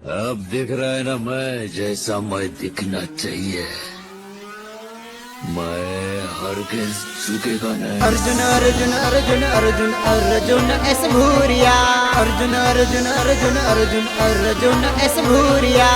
अब दिख रहा है ना मैं जैसा मैं दिखना चाहिए। मैं हरगिज झुकेगा नहीं। अर्जुन अर्जुन अर्जुन अर्जुन अर्जुन एस भूरिया। अर्जुन अर्जुन अर्जुन अर्जुन अर्जुन एस भूरिया।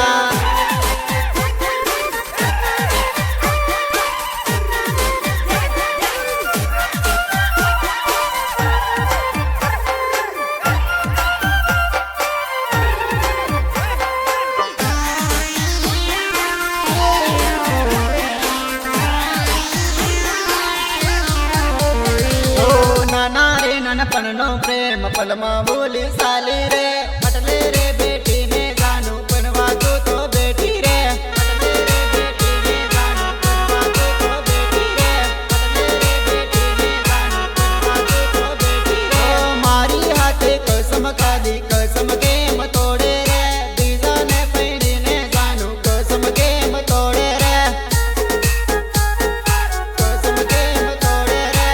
नानपणनो प्रेम पलमा बोली साली रे पटले रे बेटी ने जानू पनवा तो बेटी रे पटले रे बेटी ने जानू पनवा तो बेटी रे पटले रे बेटी ने जानू पनवा तो बेटी रे मारी हाथे कसम खादी कसम के मतोड़े रे बीजा ने पैड़ी ने जानू कसम के मतोड़े रे कसम के मतोड़े रे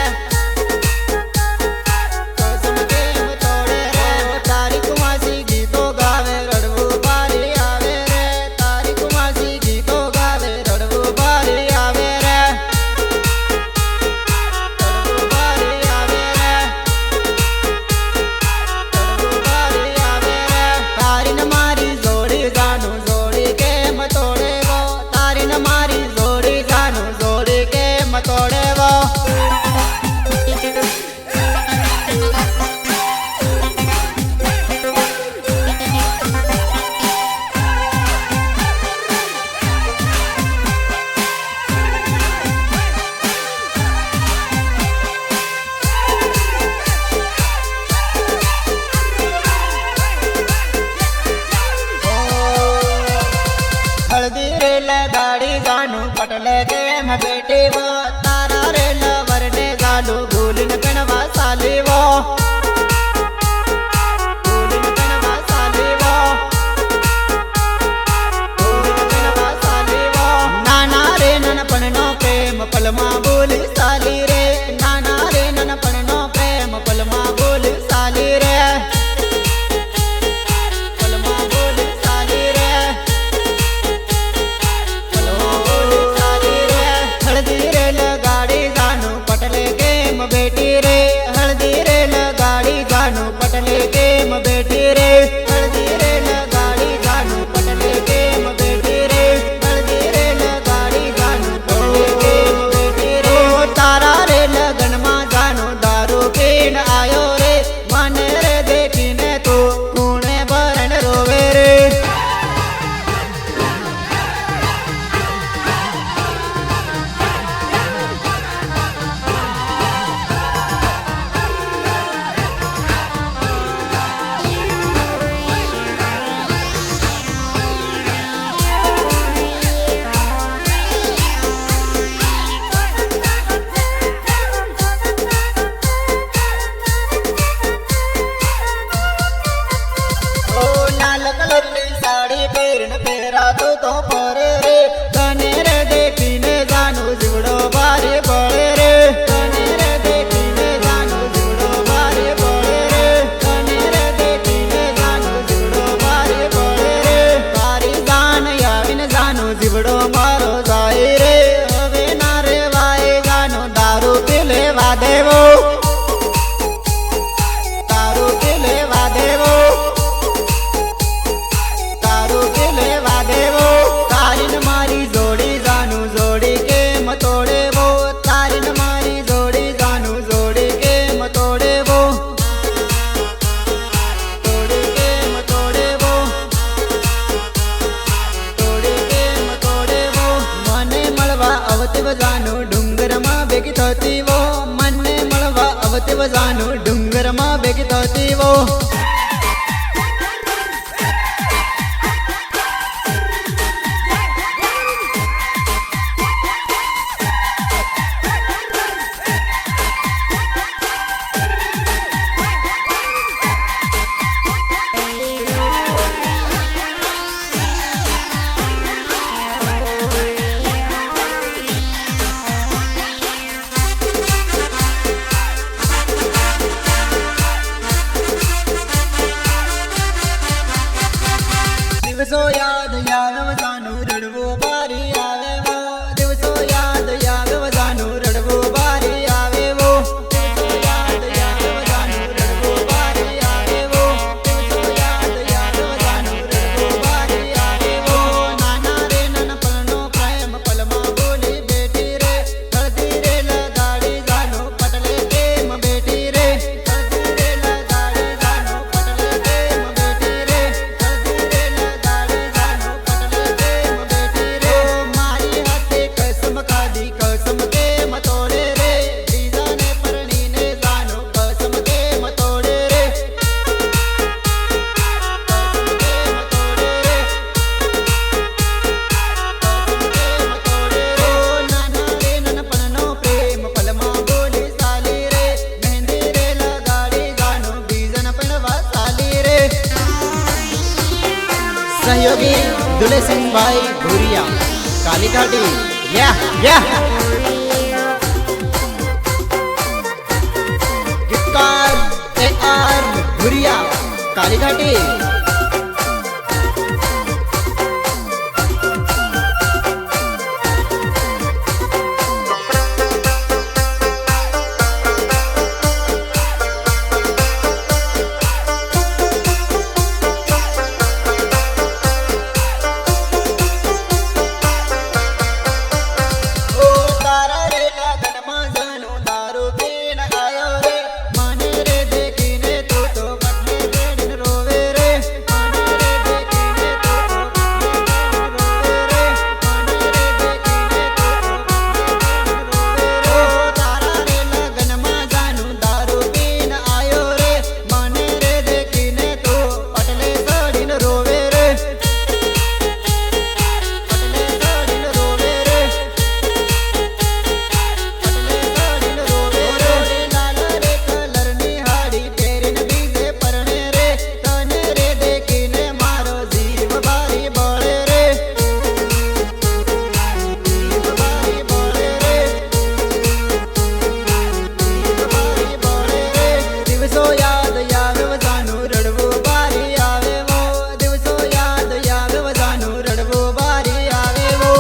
हल्दी रे लगाड़ी जानू पटले के मैं बेटी वो तारा रे लवरने जानू भूलिन कनवा साली वो भूलिन कनवा साली वो भूलिन कनवा साली वो नाना रे ननपणनो प्रेम पलमा बोली साली रे नाना रे ननपणनो प्रेम पलमा बोली साली रे बेटी रे हल्दी रे लगाड़ी जानू पटले के म बेटी रे हल्दी रे लगाड़ी जानू पटले के म बेटी रे हल्दी रे लगाड़ी जानू पटले के म बेटी रे तारा रे लगन मा जानू दारू पीन आयो रे मन रे देखीने तो कूणे भरण रोवे रे साड़ी पेरन पेरा तो पर रे कने रे देखीने जानू जुड़ो बारे बड़े रे कने रे देखीने जानू जुड़ो बारे बड़े रे कने रे देखीने जानू जुड़ो बारे बड़े रे तारी जान याविन जानू जिबड़ो मारो जाए रे हवे ना रे वाए जानू दारू पीले वादेवो दारू पीले वादेवो तारिन मारी जोड़ी जानू जोड़ी के मतोड़े वो तारिन मारी जोड़ी जानू जोड़ी के मतोड़े वो तोड़े के मतोड़े वो तोड़े के मतोड़े वो मने मलवा अवतिव जानू डुंगर मा बेगी थोती वो मने मलवा अवतिव जानू डुंगर मा बेगी थोती वो દિવસો યાદ આવે જાનું રડવું બારી આવે વો દિવસો યાદ આવે જાનું રડવું બારી આવે વો દિવસો યાદ આવે જાનું રડવું બારી આવે વો દિવસો યાદ આવે જાનું રડવું બારી આવે વો નાના રે નાનપણનો પ્રેમ પલમાં બોલી બેઠી રે હળદી રે લગાડી જાનું પટલે કેમ બેઠી રે હળદી રે લગાડી જાનું પટલે કેમ બેઠી રે હળદી રે લગાડી જાનું પટલે કેમ બેઠી રે મારી હાથે કસમ ખાધી કસમ કેમ તોડે રે બીજાને પરણીને જાનું કસમ કેમ તોડે રે કસમ કેમ તોડે રે નાના રે નાનપણનો પ્રેમ પલમાં બોલી સાલી રે મહેંદી રે લગાડી જાનું બીજન પડવા સાલી રે સહયોગી દુલેસિંહભાઈ ભુરિયા કાલીઘાટી યા ગીતકાર AR ભુરિયા કાલીઘાટી ઓ તારા રે લગનમાં જાનું દારૂ પીને આયો રે મને રે દેખીને તું તો પટલે બેડીને રોવે રે મને રે દેખીને તું તો પટલે બેડીને રોવે રે મને રે દેખીને તું તો પટલે બેડીને રોવે રે ઓ તારા રે લગનમાં જાનું દારૂ પીને આયો રે મને રે દેખીને તું પટલે બેડીને રોવે રે પટલે બેડીને રોવે રે લાલ રે કલરની હાડી પહેરીને બીજે પરણે રે તને રે દેખીને મારો જીવ બારી બળે રે જીવ બારી બળે રે જીવ બારી બળે રે દિવસો યાદ આવે જાનું રડવું બારી આવે વો દિવસો યાદ આવે જાનું રડવું બારી આવે વો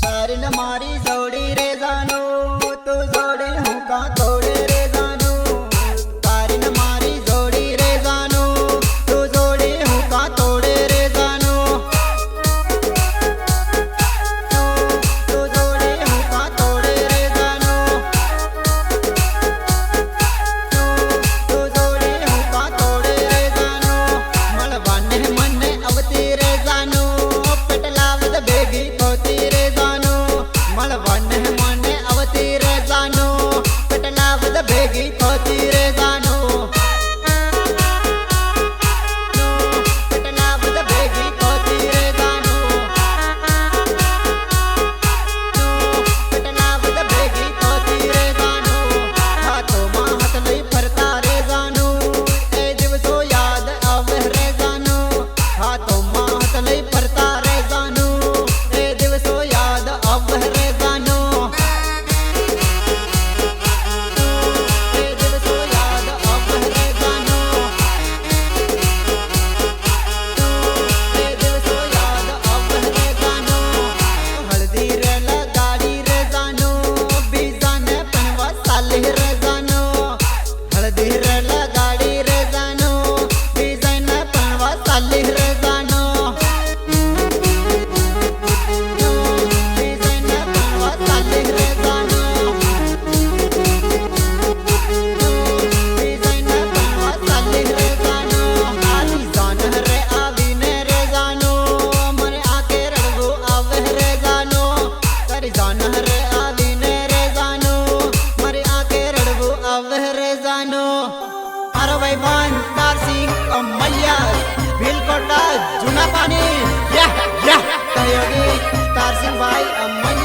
તારીને મારી જોડી રે જાનું તું જોડી હું કાં તોડે રે જાનું તારીને મારી જોડી રે જાનું તું જોડી હું કાં તોડે રે જાનું તું જોડી હું કાં તોડે રે જાનું તું જોડી હું કાં તોડે રે જાનું મળવાને મને આવતી રે જાનું પેટલાવદ ભેગી થતી રે જાનું મળવાને મને આવતી રે જાનું પેટલા જૂના પાણી યા યા સહયોગી તારસિંહભાઈ અમન